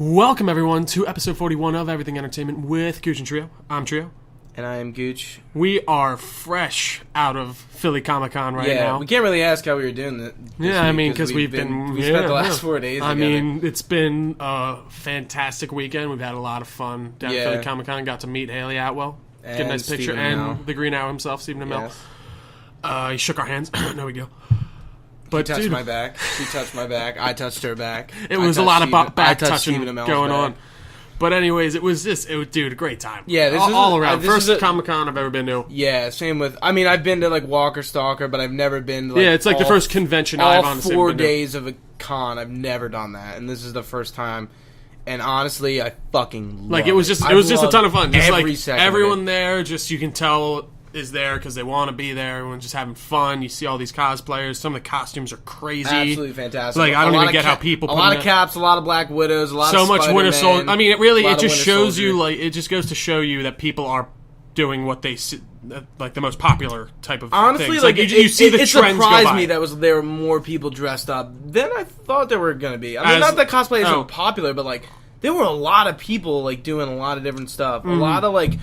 Welcome, everyone, to episode 41 of Everything Entertainment with Gooch and Trio. I'm Trio. And I am Gooch. We are fresh out of Philly Comic-Con right now. We can't really ask how we were doing this Yeah, I mean, week, because we've been... We spent the last 4 days I together. mean, it's been a fantastic weekend. We've had a lot of fun down at Philly Comic-Con. Got to meet Haley Atwell. Get a nice picture. And the Green Owl himself, Stephen Amell. Yes. He shook our hands. No big deal. But he touched my back. She touched my back. I touched her back. It was a lot of back touching going on. But anyways, it was dude, a great time. Yeah, this is all around. First Comic-Con I've ever been to. Yeah, same with... I mean, I've been to, like, Walker Stalker, but I've never been to, like... Yeah, it's like the first convention I've honestly been to. All 4 days of a con, I've never done that. And this is the first time. And honestly, I fucking love it was just a ton of fun. Just every like second everyone there, just you can tell is there because they want to be there. Everyone's just having fun. You see all these cosplayers. Some of the costumes are crazy. Absolutely fantastic. Like I don't even get how people a lot of Caps, a lot of Black Widows, a lot so of much Winter Soldier. I mean, it just shows Soldier. you like it just goes to show you that people are doing what they like the most popular type of honestly things. like you see the it trends go surprised by. me that there were more people dressed up than I thought there were going to be. I mean, not that cosplay isn't popular, but like there were a lot of people like doing a lot of different stuff. A lot of like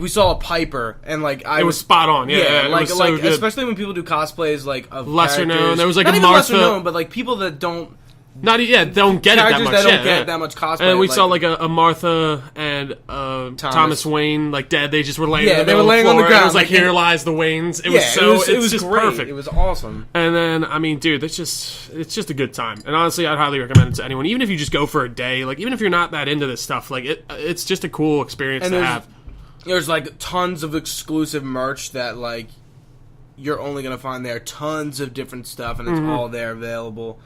we saw a Piper, and like it was spot on. Yeah, like so good. especially when people do cosplays like of lesser characters. known. There was like not a even Martha, lesser known, but like people that don't don't get it that much. Characters that don't get that much cosplay. And we saw like a Martha and Thomas Wayne like dead. They just were laying. Yeah, in the they were laying floor, on the ground. It was like here lies the Waynes. It was just great. perfect. It was awesome. And then I mean, dude, it's just a good time. And honestly, I'd highly recommend it to anyone, even if you just go for a day. Like even if you're not that into this stuff, like it's just a cool experience to have. There's like tons of exclusive merch that like you're only gonna find there. Tons of different stuff, and it's all there available.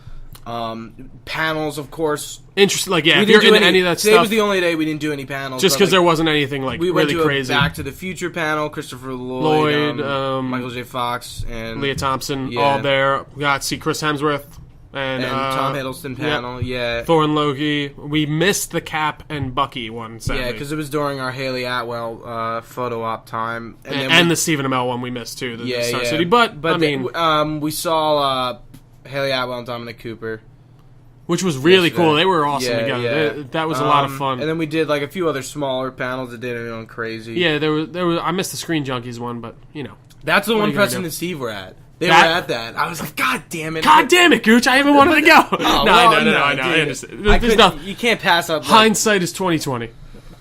Panels, of course. Interesting. Like if you're into any of that today stuff. was the only day we didn't do any panels. Just because there wasn't anything like we really went to crazy. A Back to the Future panel. Christopher Lloyd, Michael J. Fox, and Leah Thompson all there. We got to see Chris Hemsworth. And Tom Hiddleston panel, Thor and Loki. We missed the Cap and Bucky one, sadly. Yeah, because it was during our Haley Atwell photo op time. And the Stephen Amell one we missed, too, the Star City. But I mean... we saw Haley Atwell and Dominic Cooper. Which was really cool. They were awesome together. Yeah. That was a lot of fun. And then we did like a few other smaller panels that didn't go crazy. Yeah, there was. I missed the Screen Junkies one, but, you know. That's the one Preston and Steve were at. They were at that. I was like, God damn it. God damn it, Gooch. I even wanted to go. I know. I understand. There's nothing. You can't pass up. Hindsight is 20/20,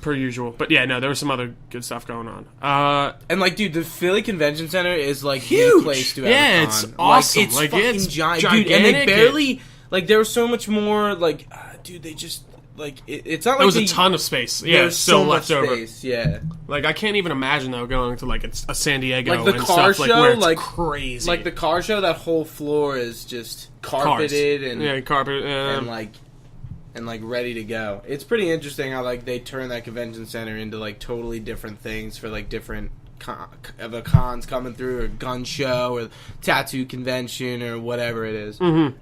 per usual. But yeah, no, there was some other good stuff going on. And like, dude, the Philly Convention Center is like huge. The place to have Yeah, it's awesome. It's fucking giant, dude. And they barely there was so much more. Like, dude, they just. Like it's not like there was a ton of space. Yeah, there's still so left much over. Space, yeah, like I can't even imagine though going to like a San Diego like the and car stuff, show, like where it's like crazy. Like the car show, that whole floor is just carpeted and carpet and like ready to go. It's pretty interesting how like they turn that convention center into like totally different things for like different cons coming through, or gun show or tattoo convention or whatever it is. Mm-hmm.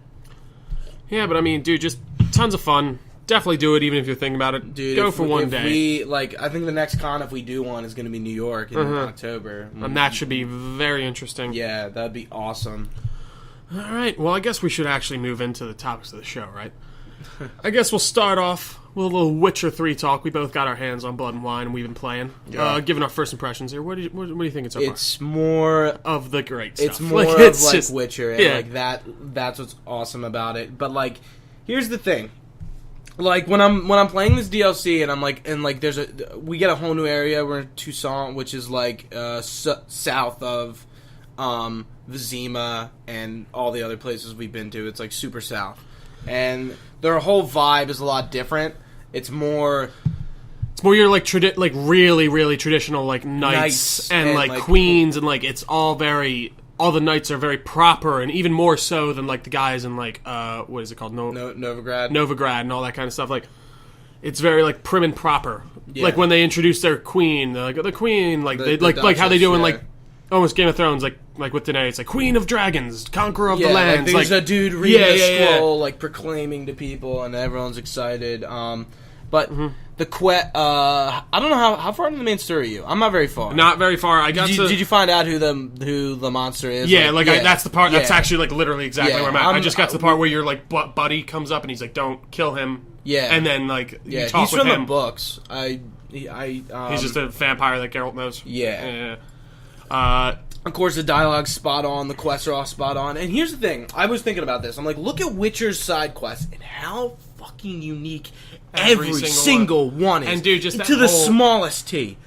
Yeah, but I mean, dude, just tons of fun. Definitely do it, even if you're thinking about it. Dude, go for one day. I think the next con, if we do one, is going to be New York in October. And that should be very interesting. Yeah, that'd be awesome. All right, well, I guess we should actually move into the topics of the show, right? I guess we'll start off with a little Witcher 3 talk. We both got our hands on Blood and Wine, and we've been playing. Yeah. Giving our first impressions here. What do you think it's so far? It's more of the great stuff. It's more of like Witcher, and like that's what's awesome about it. But like, here's the thing. Like when I'm playing this DLC and I'm like we get a whole new area. We're in Tucson, which is like south of Vizima and all the other places we've been to. It's like super south, and their whole vibe is a lot different. It's more your like really really traditional like knights and like queens, and like it's all very. All the knights are very proper, and even more so than like the guys in like what is it called? Novigrad and all that kind of stuff. Like it's very like prim and proper. Yeah. Like when they introduce their queen, they're like the queen, like they like how they do in like almost Game of Thrones, like with Danae, it's like Queen of Dragons, Conqueror of the Lands. Like there's a dude reading a scroll, like proclaiming to people, and everyone's excited. But the quest, I don't know how far into the main story are you? I'm not very far. Not very far. I got Did you find out who the monster is? Yeah, that's the part. That's actually like literally exactly where I'm at. I just got to the part where your like buddy comes up and he's like, "Don't kill him." Yeah, and then like you talk he's with from him. the books. He's just a vampire that Geralt knows. Yeah. Of course, the dialogue's spot on. The quests are all spot on. And here's the thing: I was thinking about this. I'm like, look at Witcher's side quests and how fucking unique every single one is, and dude, just to the smallest T.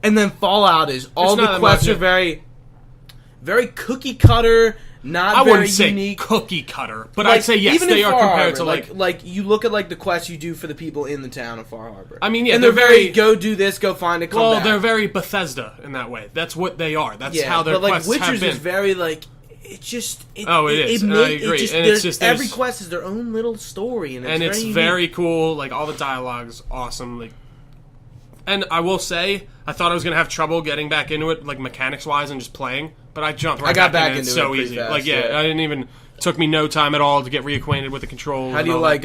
And then Fallout is all the quests are very, very cookie cutter. I wouldn't say unique. Cookie cutter, but I'd say yes, even they are compared to like you look at like the quests you do for the people in the town of Far Harbor. I mean, yeah, and they're very go do this, go find it, come back. They're very Bethesda in that way. That's what they are. That's how their quests have been. Witcher's is very like it just. It is. I agree. And it's just every quest is their own little story, and it's very cool. Like all the dialogue's awesome. Like, and I will say, I thought I was gonna have trouble getting back into it, like mechanics wise, and just playing. But I jumped right back into it. It's so easy. Fast, like I didn't even. It took me no time at all to get reacquainted with the controls. How do you like?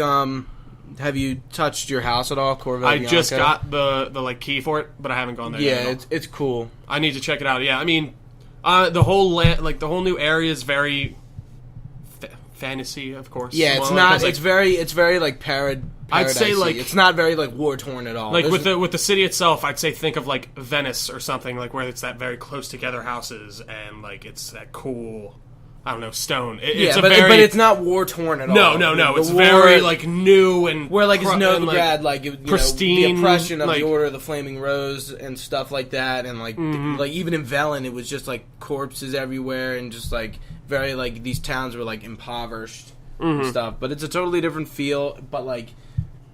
Have you touched your house at all, Corvette? I just got the like key for it, but I haven't gone there. Yeah, yet it's cool. I need to check it out. Yeah, I mean, the whole the whole new area is very fantasy, of course. Yeah, it's not. It's very like paradise. I'd say like it's not very like war torn at all. Like with the city itself, I'd say think of like Venice or something, like where it's that very close together houses and like it's that cool, I don't know, stone. But it's not war torn at all. No. It's very like new and where like it's Novigrad, like pristine, the oppression of like, the Order of the Flaming Rose and stuff like that, and like like even in Velen, it was just like corpses everywhere and just like very like these towns were like impoverished and stuff. But it's a totally different feel. But like.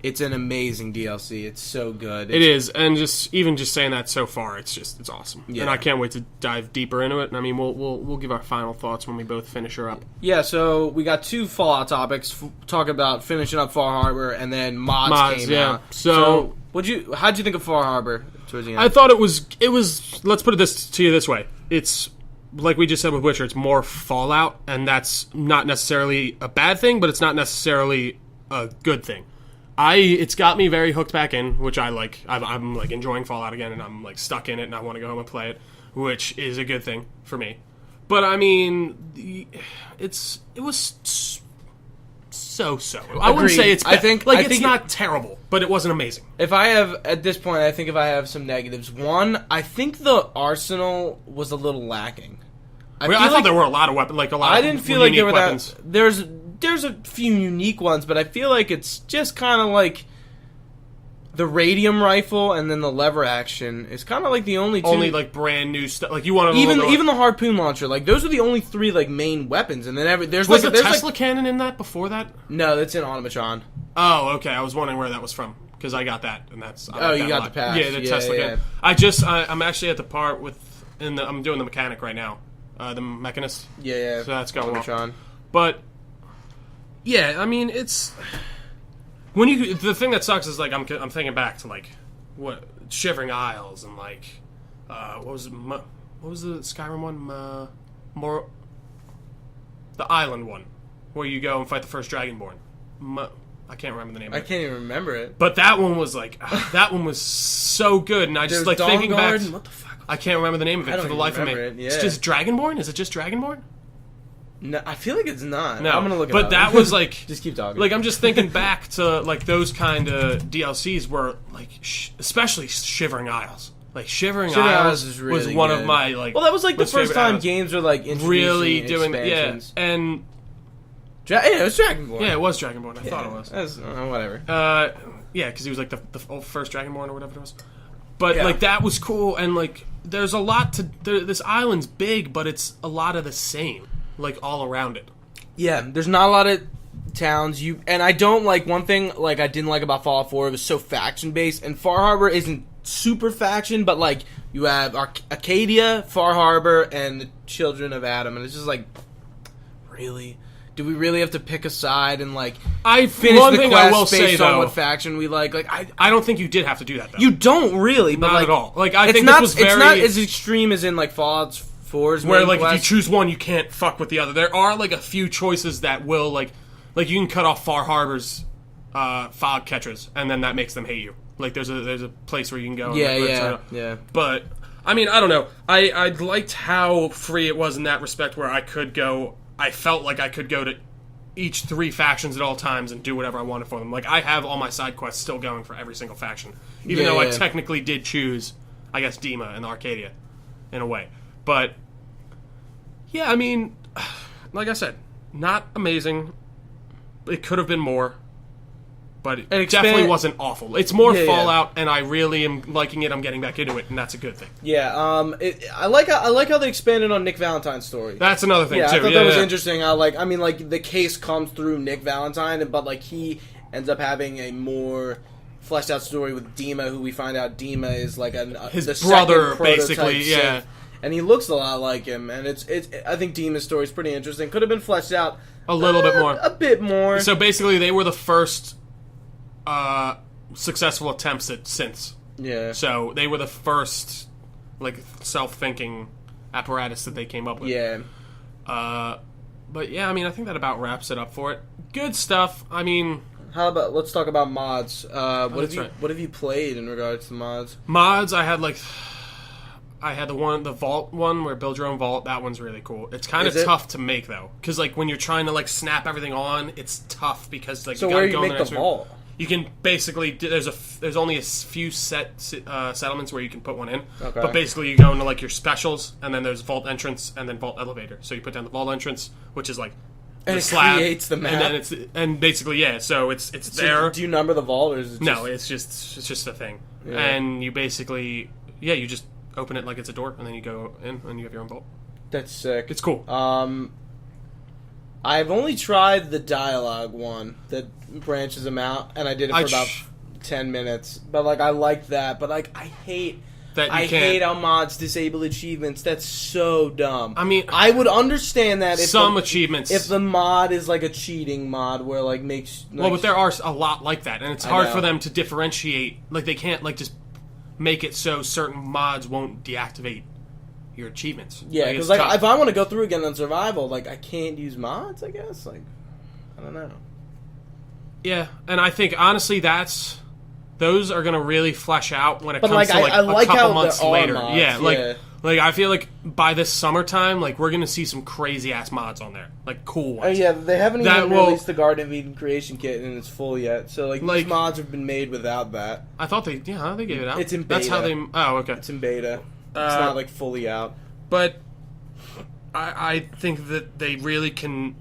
It's an amazing DLC. It's so good. It is, and just saying that so far, it's awesome. Yeah. And I can't wait to dive deeper into it. And I mean, we'll give our final thoughts when we both finish her up. Yeah. So we got two Fallout topics. Talk about finishing up Far Harbor, and then mods came out. So how'd you think of Far Harbor towards the end? I thought it was. Let's put it to you this way. It's like we just said with Witcher. It's more Fallout, and that's not necessarily a bad thing, but it's not necessarily a good thing. It's got me very hooked back in, which I like. I'm like enjoying Fallout again, and I'm like stuck in it, and I want to go home and play it, which is a good thing for me. But I mean, it was so. I wouldn't say it's bad. It's not terrible, but it wasn't amazing. If I have some negatives, one, I think the arsenal was a little lacking. I thought there were a lot of weapons, like a lot. I didn't feel like there were weapons. There's a few unique ones, but I feel like it's just kind of like the radium rifle and then the lever action is kind of like the only like brand new stuff. Like you want to even the harpoon launcher. Like those are the only three like main weapons, and then there's a Tesla cannon in that before that. No, that's in Automatron. Oh, okay. I was wondering where that was from because I got that, and that's you got the pass. Yeah, the Tesla cannon. I'm actually at the part I'm doing the mechanic right now, the mechanist. Yeah. So that's going Automatron. well. But yeah, I mean it's. The thing that sucks is like I'm thinking back to like what Shivering Isles and like what was the Skyrim one the island one where you go and fight the first Dragonborn. I can't remember the name. I can't even remember it. But that one was like that one was so good, and I just like thinking back. What the fuck? I can't remember the name of it for the life of me. Yeah. It's just Dragonborn. Is it just Dragonborn? No, I feel like it's not. No, I'm gonna look it up. But that was like just keep talking. Like I'm just thinking back to like those kind of DLCs where like especially Shivering Isles. Like Shivering Isles is really was one good. of my like. Well, that was like the first time games were like really doing expansions. and. It was Dragonborn. Yeah, it was Dragonborn. I thought it was. Whatever. Yeah, because he was like the first Dragonborn or whatever it was. But like that was cool, and like there's a lot to. This island's big, but it's a lot of the same. Like all around it. Yeah, there's not a lot of towns. And I don't like one thing like I didn't like about Fallout 4. It was so faction based, and Far Harbor isn't super faction, but like you have Acadia, Far Harbor, and the Children of Adam, and it's just like, really, do we really have to pick a side and like finish the quest based on what faction we like? Like I don't think you did have to do that though. You don't really, but not like at all. Like I think this was very. It's not as extreme as in like Fallout's. Where like if you choose one, you can't fuck with the other. There are like a few choices that will like you can cut off Far Harbor's fog catchers, and then that makes them hate you. Like there's a place where you can go. Yeah. But I mean, I don't know. I liked how free it was in that respect, where I could go. I felt like I could go to each 3 factions at all times and do whatever I wanted for them. Like I have all my side quests still going for every single faction, even though I technically did choose, I guess, Dima and Arcadia, in a way. But yeah, I mean, like I said, not amazing. It could have been more. But it definitely wasn't awful. It's more Fallout, and I really am liking it. I'm getting back into it, and that's a good thing. Yeah, I like how they expanded on Nick Valentine's story. That's another thing too. I thought that was interesting. The case comes through Nick Valentine, but like he ends up having a more fleshed out story with Dima, who we find out Dima is like his brother, basically. Yeah, Sith, and he looks a lot like him. And it's I think Dima's story is pretty interesting. Could have been fleshed out a little bit more. A bit more. So basically, they were the first successful attempts at synths. Yeah. So they were the first, like, self-thinking apparatus that they came up with. Yeah. But yeah, I mean, I think that about wraps it up for it. Good stuff. I mean, let's talk about mods. What have you played in regards to mods? Mods, I had the vault one where build your own vault. That one's really cool. It's kind of tough to make though, because like when you're trying to like snap everything on, it's tough because like so you where gotta you go make the vault. You can basically there's only a few settlements where you can put one in. Okay. But basically you go into like your specials, and then there's vault entrance and then vault elevator. So you put down the vault entrance, which is like and the it slab, creates the map. and basically so it's so there. Do you number the vault, or is it just... No, it's just a thing. Yeah. And you basically you just open it like it's a door, and then you go in and you have your own vault. That's sick. It's cool. I've only tried the dialogue one that branches them out, and I did it for about 10 minutes. But like, I liked that. But like, I hate how mods disable achievements. That's so dumb. I mean, I would understand that if achievements, if the mod is like a cheating mod where like makes but there are a lot like that, and it's hard for them to differentiate. Like they can't like just make it so certain mods won't deactivate your achievements. Yeah, because like if I want to go through again on survival, like I can't use mods. I guess like I don't know. Yeah, and I think honestly those are gonna really flesh out when it comes to I like a couple how months later. Mods, like I feel like by this summertime, like we're gonna see some crazy ass mods on there, like cool ones. Yeah, they haven't even released the Garden of Eden creation kit and it's full yet. So like these mods have been made without that. I thought they gave it out. It's in beta. That's how they. Oh, okay. It's in beta. It's not like fully out. But I think that they really can.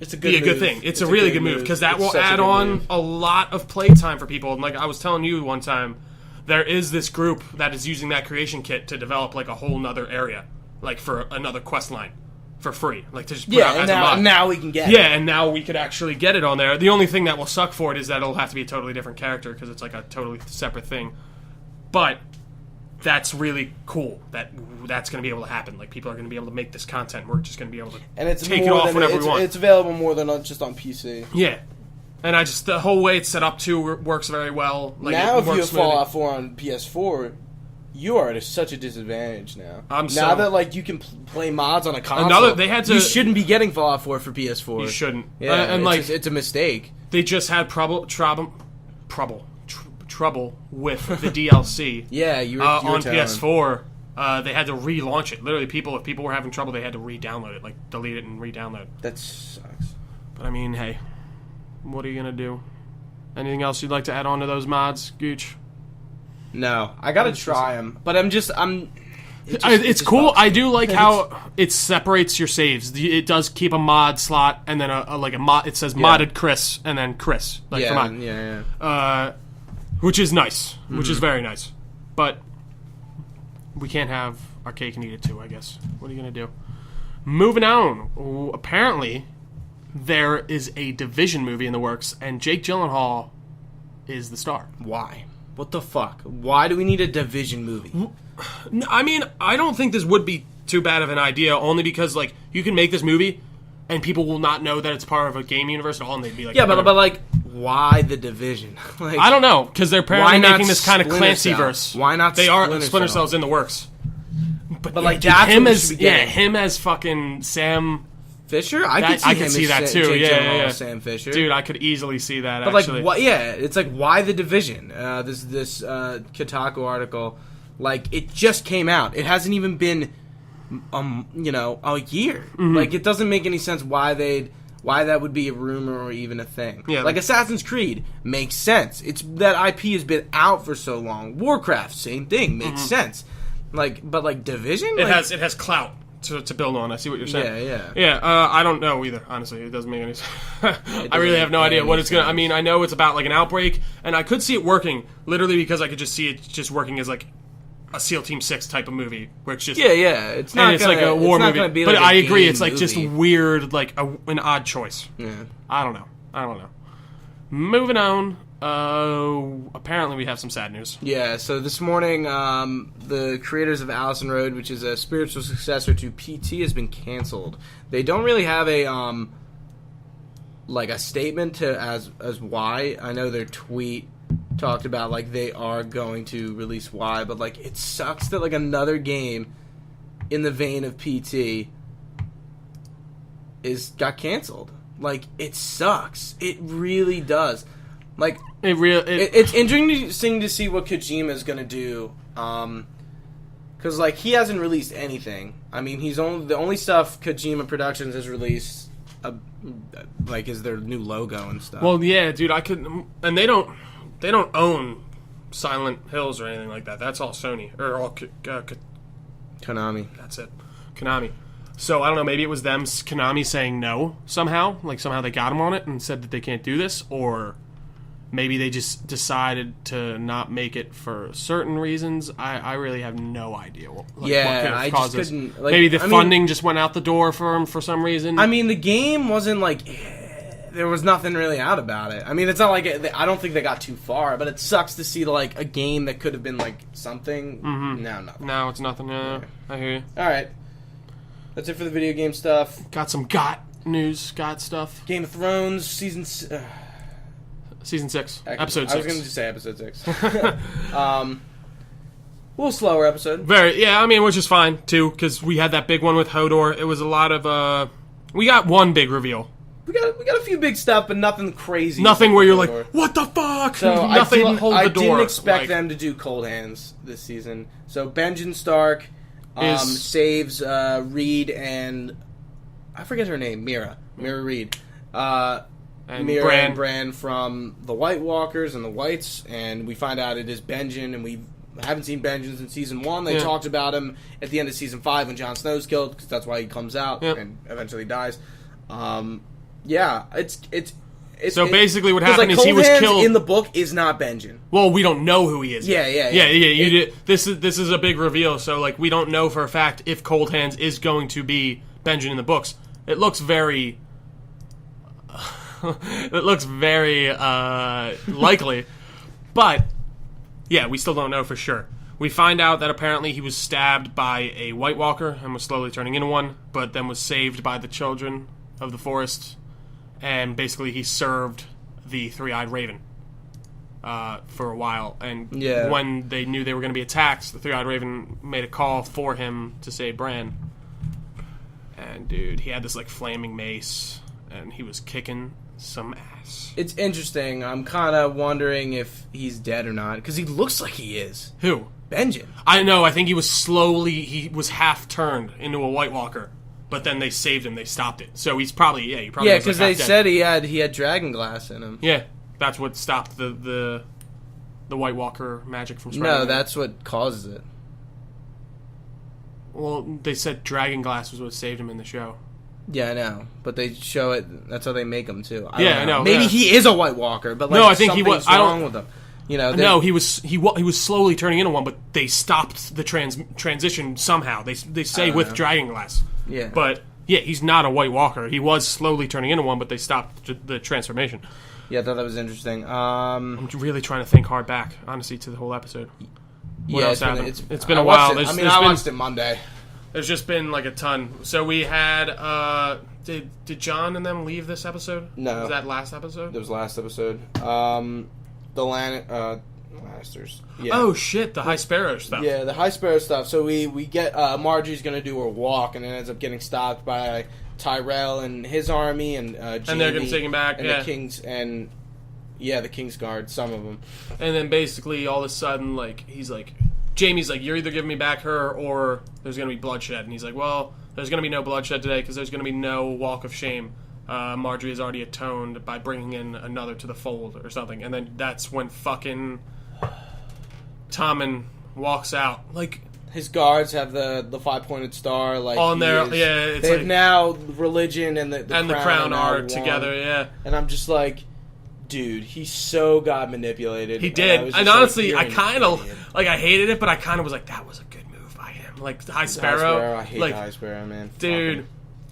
It's a good thing. It's a really good move because that will add on a lot of playtime for people. And like I was telling you one time, there is this group that is using that creation kit to develop like a whole nother area, like for another quest line, for free. Like to just put out as a mod. Now we can get it. Yeah, and now we could actually get it on there. The only thing that will suck for it is that it'll have to be a totally different character because it's like a totally separate thing. But that's really cool. That's going to be able to happen. Like people are going to be able to make this content. We're just going to be able to take it off whenever we want. It's available more than just on PC. Yeah, and the whole way it's set up too works very well. Like, now, if you have Fallout 4 on PS4, you are at such a disadvantage now. Now that like you can play mods on a console, you shouldn't be getting Fallout 4 for PS4. You shouldn't. Yeah, and it's a mistake. They just had trouble with the DLC. Yeah, you were on PS4. They had to relaunch it. Literally, if people were having trouble, they had to re-download it, like delete it and re-download. That sucks. But I mean, hey, what are you gonna do? Anything else you'd like to add on to those mods, Gooch? No, I gotta try them, but it's cool. I do like how it separates your saves. It does keep a mod slot and then a mod. It says modded Chris and then Chris. Like for mine. Which is nice. Which is very nice. But we can't have our cake and eat it too, I guess. What are you going to do? Moving on. Apparently, there is a Division movie in the works, and Jake Gyllenhaal is the star. Why? What the fuck? Why do we need a Division movie? I mean, I don't think this would be too bad of an idea, only because, like, you can make this movie, and people will not know that it's part of a game universe at all, and they'd be like... Yeah, but like, why the Division? Like, I don't know, because they're apparently making this kind of Clancy-verse. Why not Splinter Cell's in the works. But like, that's him as fucking Sam Fisher? I could see that too. Yeah. Sam Fisher. Dude, I could easily see that, but actually. Like, what? Yeah, it's like, why the division? This Kotaku article, like, it just came out. It hasn't even been, a year. Mm-hmm. Like, it doesn't make any sense why that would be a rumor or even a thing. Yeah. Like, Assassin's Creed makes sense. It's that IP has been out for so long. Warcraft, same thing, makes sense. Like, but like Division, it has clout to build on. I see what you're saying. Yeah. I don't know either. Honestly, it doesn't make any sense. I really have no idea what it's gonna. I mean, I know it's about like an outbreak, and I could see it working literally because I could just see it just working as like a SEAL Team 6 type of movie where it's just It's not. It's like a war movie. Be but like I agree, it's like movie. just weird, like an odd choice. Yeah. I don't know. Moving on. Apparently we have some sad news. Yeah, so this morning, the creators of Allison Road, which is a spiritual successor to PT, has been canceled. They don't really have a statement as why. I know their tweet talked about like they are going to release why, but like it sucks that like another game in the vein of PT got canceled. Like, it sucks. It really does. Like, it's interesting to see what Kojima is going to do. Because, like, he hasn't released anything. I mean, the only stuff Kojima Productions has released, is their new logo and stuff. Well, yeah, dude, and they don't own Silent Hills or anything like that. That's all Sony. Or all Konami. That's it. Konami. So, I don't know, maybe it was them, Konami, saying no somehow. Like, somehow they got them on it and said that they can't do this. Or maybe they just decided to not make it for certain reasons. I really have no idea what could have caused this. Maybe the funding just went out the door for them for some reason. I mean, the game wasn't like... There was nothing really out about it. I mean, it's not like... I don't think they got too far, but it sucks to see, like, a game that could have been, like, something. Mm-hmm. Now, nothing. No, it's nothing. I hear you. All right. That's it for the video game stuff. Got some news, stuff. Game of Thrones, Season 6. Episode 6. I was going to just say Episode 6. A little slower episode. Which is fine, too, because we had that big one with Hodor. It was a lot of... we got one big reveal. We got a few big stuff, but nothing crazy. Nothing where you're like, what the fuck? So nothing I hold the door. Didn't expect them to do Cold Hands this season. So Benjen Stark... saves Reed and I forget her name, Mira Reed, and Mira and Bran from the White Walkers and the Whites, and we find out it is Benjen, and we haven't seen Benjen since season 1. They talked about him at the end of season 5 when Jon Snow's killed, because that's why he comes out and eventually dies. So basically, what happened is he was killed in the book. Is not Benjen. Well, we don't know who he is. Yeah. You did. This is a big reveal. So like, we don't know for a fact if Cold Hands is going to be Benjen in the books. It looks very. Likely, but yeah, we still don't know for sure. We find out that apparently he was stabbed by a White Walker and was slowly turning into one, but then was saved by the children of the forest. And basically, he served the Three-Eyed Raven for a while. And when they knew they were going to be attacked, the Three-Eyed Raven made a call for him to save Bran. And, dude, he had this, like, flaming mace, and he was kicking some ass. It's interesting. I'm kind of wondering if he's dead or not, because he looks like he is. Who? Benjen. I know. I think he was half turned into a White Walker. But then they saved him. They stopped it. So he's probably because they said he had dragon glass in him. Yeah, that's what stopped the White Walker magic from spreading. No, that's what causes it. Well, they said dragon glass was what saved him in the show. Yeah, I know, but they show it. That's how they make him too. I know. Maybe he is a White Walker, but like, no, I think he was. Wrong with him. You know, no, he was slowly turning into one, but they stopped the transition somehow. They say with dragon glass. Yeah. But, yeah, he's not a White Walker. He was slowly turning into one, but they stopped the transformation. Yeah, I thought that was interesting. I'm really trying to think hard back, honestly, to the whole episode. What else happened? It's been a while. I watched it Monday. There's just been, like, a ton. So we had, did John and them leave this episode? No. Was that last episode? That was last episode. The Lannisters. Yeah. Oh shit! The High Sparrow stuff. Yeah, the High Sparrow stuff. So we get Marjorie's gonna do her walk, and it ends up getting stopped by Tyrell and his army, and Jaime, and they're gonna take him back, and the King's and the King's Guard, some of them. And then basically all of a sudden, like he's like, Jaime's like, you're either giving me back her or there's gonna be bloodshed, and he's like, well, there's gonna be no bloodshed today because there's gonna be no walk of shame. Marjorie has already atoned by bringing in another to the fold or something, and then that's when fucking Tommen walks out, like. His guards have the 5-pointed star, like on there. Yeah, it's they've like, now religion and the crown are one. together. Yeah, and I'm just like, dude, he so got manipulated. He did, and honestly, like, I kind of like I hated it, but I kind of was like, that was a good move by him. Like High Sparrow, I hate like, High Sparrow, man. Dude,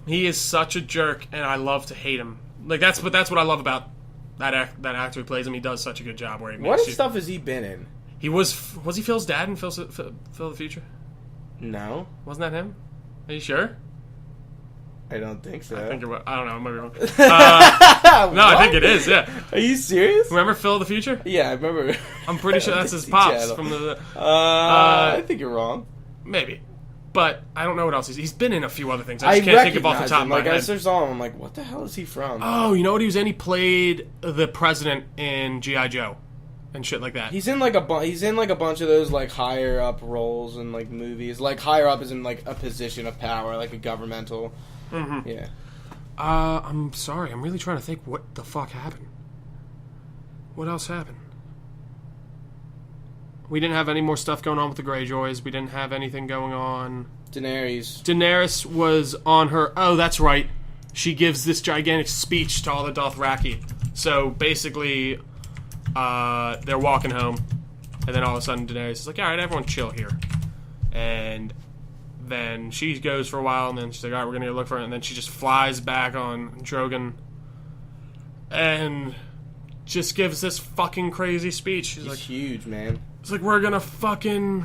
he is such a jerk, and I love to hate him. Like that's what I love about that actor who plays him. He does such a good job. Where he what stuff has he been in? He was he Phil's dad in Phil the Future? No. Wasn't that him? Are you sure? I don't think so. I think it was. I don't know. I might be wrong. No, I think it is. Yeah. Are you serious? Remember Phil the Future? Yeah, I remember. I'm pretty sure that's his pops from the. I think you're wrong. Maybe, but I don't know what else he's been in. A few other things. I just can't think of off the top of my head. I searched all of them. I'm like, what the hell is he from? Oh, you know what he was in? He played the president in G.I. Joe. And shit like that. He's in like a bunch of those like higher up roles in like movies. Like higher up is in like a position of power, like a governmental. Mm-hmm. Yeah. I'm sorry. I'm really trying to think what the fuck happened. What else happened? We didn't have any more stuff going on with the Greyjoys. We didn't have anything going on. Daenerys was on her. Oh, that's right. She gives this gigantic speech to all the Dothraki. So basically. They're walking home, and then all of a sudden Daenerys is like, alright, everyone chill here. And then she goes for a while, and then she's like, alright, we're gonna go look for it, and then she just flies back on Drogon, and just gives this fucking crazy speech. She's like, huge, man. It's like, we're gonna fucking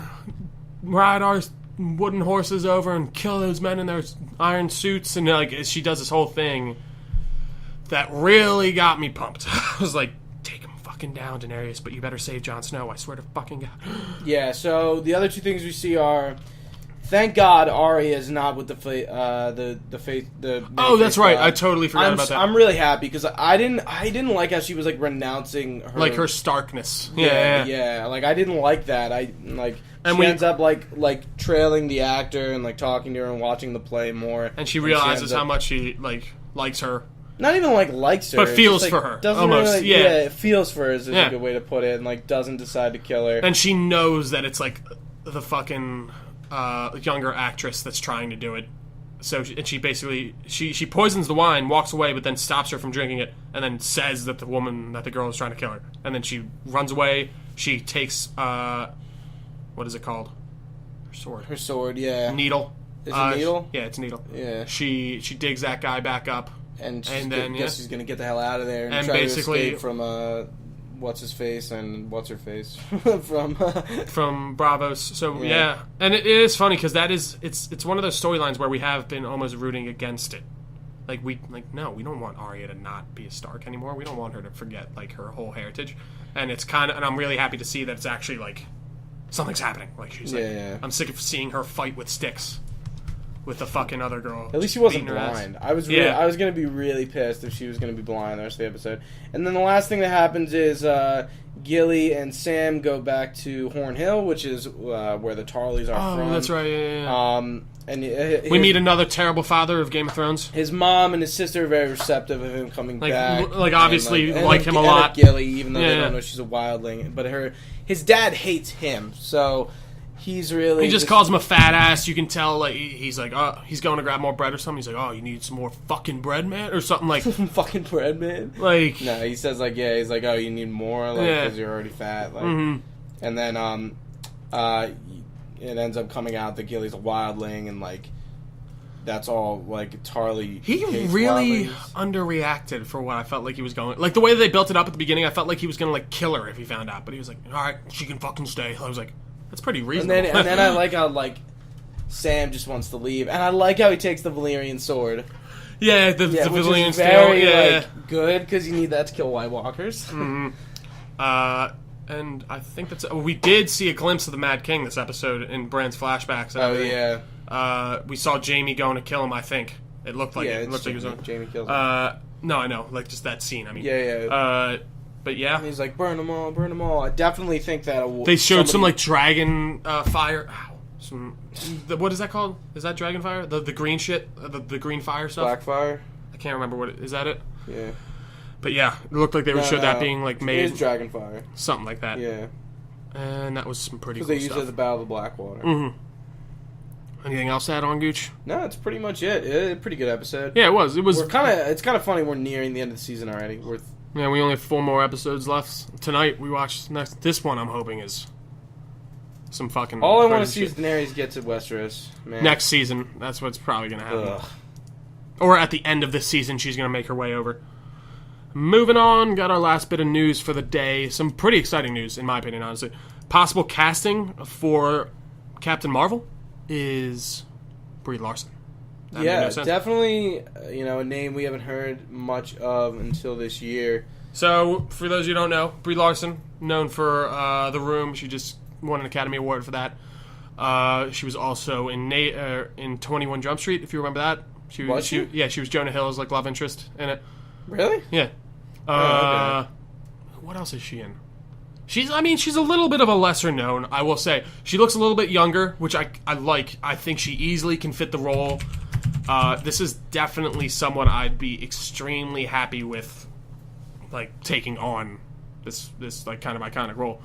ride our wooden horses over and kill those men in their iron suits, and like, she does this whole thing that really got me pumped. I was like, down, Daenerys, but you better save Jon Snow. I swear to fucking God. Yeah. So the other two things we see are, thank God Arya is not with the faith. Oh, that's right. I totally forgot about that. I'm really happy because I didn't like how she was like renouncing her, like her starkness. Yeah. Like I didn't like that. She ends up like trailing the actor and like talking to her and watching the play more. And she realizes how much she likes her. Not even likes her, but feels just, for her. Doesn't almost, really, yeah. Feels for her is a good way to put it, and like doesn't decide to kill her. And she knows that it's like the fucking younger actress that's trying to do it. So she basically she poisons the wine, walks away, but then stops her from drinking it, and then says that the girl is trying to kill her, and then she runs away. She takes what is it called? Her sword, yeah. Needle. Is it Needle? Yeah, it's Needle. Yeah. She digs that guy back up. And she's gonna get the hell out of there and try basically to escape from what's his face and what's her face from Bravos. So yeah. And it is funny because it's one of those storylines where we have been almost rooting against it. No, we don't want Arya to not be a Stark anymore. We don't want her to forget like her whole heritage. And it's and I'm really happy to see that it's actually like something's happening. Like she's I'm sick of seeing her fight with sticks. With the fucking other girl. At least she wasn't blind. I was going to be really pissed if she was going to be blind the rest of the episode. And then the last thing that happens is Gilly and Sam go back to Horn Hill, which is where the Tarleys are from. Oh, that's right. Yeah. And we meet another terrible father of Game of Thrones. His mom and his sister are very receptive of him coming back. Like obviously like him a lot. Gilly, even though they don't know she's a wildling, but his dad hates him, so. He's really... He just calls him a fat ass. You can tell, like, he's like, oh, he's going to grab more bread or something. He's like, oh, you need some more fucking bread, man? Or something like... fucking bread, man? Like... No, he says, like, he's like, oh, you need more? Like, because you're already fat. Like, And then, it ends up coming out that Gilly's a wildling, and, like, that's all, like, Tarly... He really underreacted for what I felt like he was going... Like, the way they built it up at the beginning, I felt like he was going to, like, kill her if he found out. But he was like, alright, she can fucking stay. I was like... That's pretty reasonable. And then I like how, like, Sam just wants to leave. And I like how he takes the Valyrian sword. Yeah, the Valyrian steel. Very good, because you need that to kill White Walkers. Mm-hmm. And I think that's... we did see a glimpse of the Mad King this episode in Bran's flashbacks. Oh, yeah. We saw Jaime going to kill him, I think. It looked like Yeah, it looked like he was on. Jamie kills him. No, I know, like just that scene. I mean, Yeah. But yeah, And he's like, burn them all, burn them all. I definitely think that they showed some like dragon fire. Ow, what is that called? Is that dragon fire? The green shit, the green fire stuff. Blackfire. I can't remember what is that it. Yeah. But yeah, it looked like they would show that being like made. It is Dragonfire. Something like that. Yeah. And that was some pretty Because cool they used stuff. it at the Battle of the Blackwater. Mm-hmm. Anything else to add on, Gooch? No, that's pretty much it. Pretty good episode. Yeah, it was. It was. It's kind of funny. We're nearing the end of the season already. Yeah, we only have 4 more episodes left. Tonight we watched this one. I'm hoping is some fucking. All I want to crazy see shit. is Daenerys get to Westeros. Man. Next season. That's what's probably gonna happen. Ugh. Or at the end of this season, she's gonna make her way over. Moving on, got our last bit of news for the day. Some pretty exciting news, in my opinion, honestly. Possible casting for Captain Marvel is Brie Larson. That made no sense. Definitely. A name we haven't heard much of until this year. So, for those who don't know, Brie Larson, known for The Room, she just won an Academy Award for that. She was also in 21 Jump Street, if you remember that. She was Jonah Hill's like love interest in it. Really? Yeah. Okay. What else is she in? She's a little bit of a lesser known, I will say. She looks a little bit younger, which I like. I think she easily can fit the role. This is definitely someone I'd be extremely happy with, like, taking on this like kind of iconic role.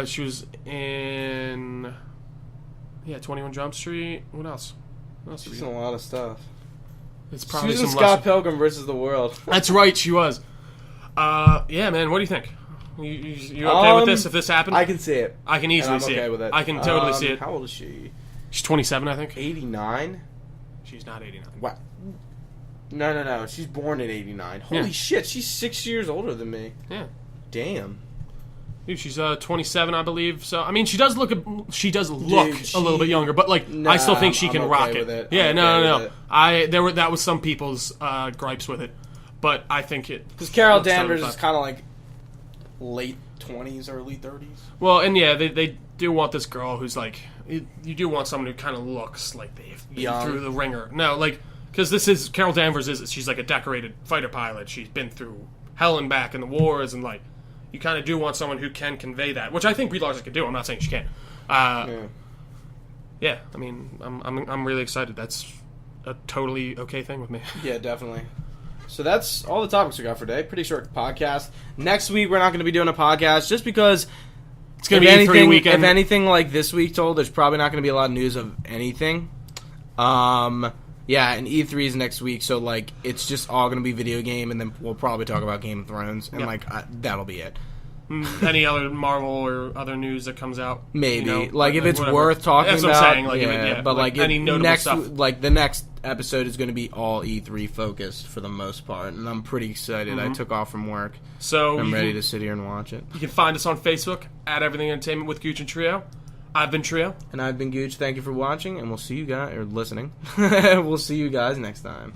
She was in 21 Jump Street. What else? She's in a lot of stuff. It's She probably was in some Scott lesser. Pilgrim versus the World. That's right, she was. Yeah, man. What do you think? You okay with this? If this happened, I can see it. I can easily see okay it. with it. I can totally see it. How old is she? She's 27, I think. 89? She's not 89. What? No. She's born in 89. Holy shit, she's 6 years older than me. Yeah. Damn. Dude, she's 27, I believe. So I mean, she does look a little bit younger, but like Nah, I still think she I'm can okay rock with it. it. Yeah, I'm no. okay with it. That was some people's gripes with it, but I think it. Because Carol looks totally Danvers fine. is kind of like late 20s, early 30s. Well, and yeah, they do want this girl who's like you do want someone who kind of looks like they've been Young. through the ringer. No, like because this is Carol Danvers she's like a decorated fighter pilot. She's been through hell and back in the wars and like. You kind of do want someone who can convey that, which I think Brie Larson can do. I'm not saying she can't. Yeah, I mean, I'm really excited. That's a totally okay thing with me. Yeah, definitely. So that's all the topics we got for today. Pretty short podcast. Next week we're not going to be doing a podcast just because It's going to be E3 weekend. If anything like this week told, there's probably not going to be a lot of news of anything. Yeah, and E3 is next week, so, like, it's just all going to be video game, and then we'll probably talk about Game of Thrones, and, that'll be it. Any other Marvel or other news that comes out? Maybe. You know, like, if it's whatever. worth talking That's about. what I'm saying. Like, yeah, but, like any notable next, stuff. Like, the next episode is going to be all E3 focused for the most part, and I'm pretty excited. I took off from work. So I'm ready to sit here and watch it. You can find us on Facebook, at Everything Entertainment with Gooch and Trio. I've been Trio. And I've been Gooch. Thank you for watching, and we'll see you guys, or listening. We'll see you guys next time.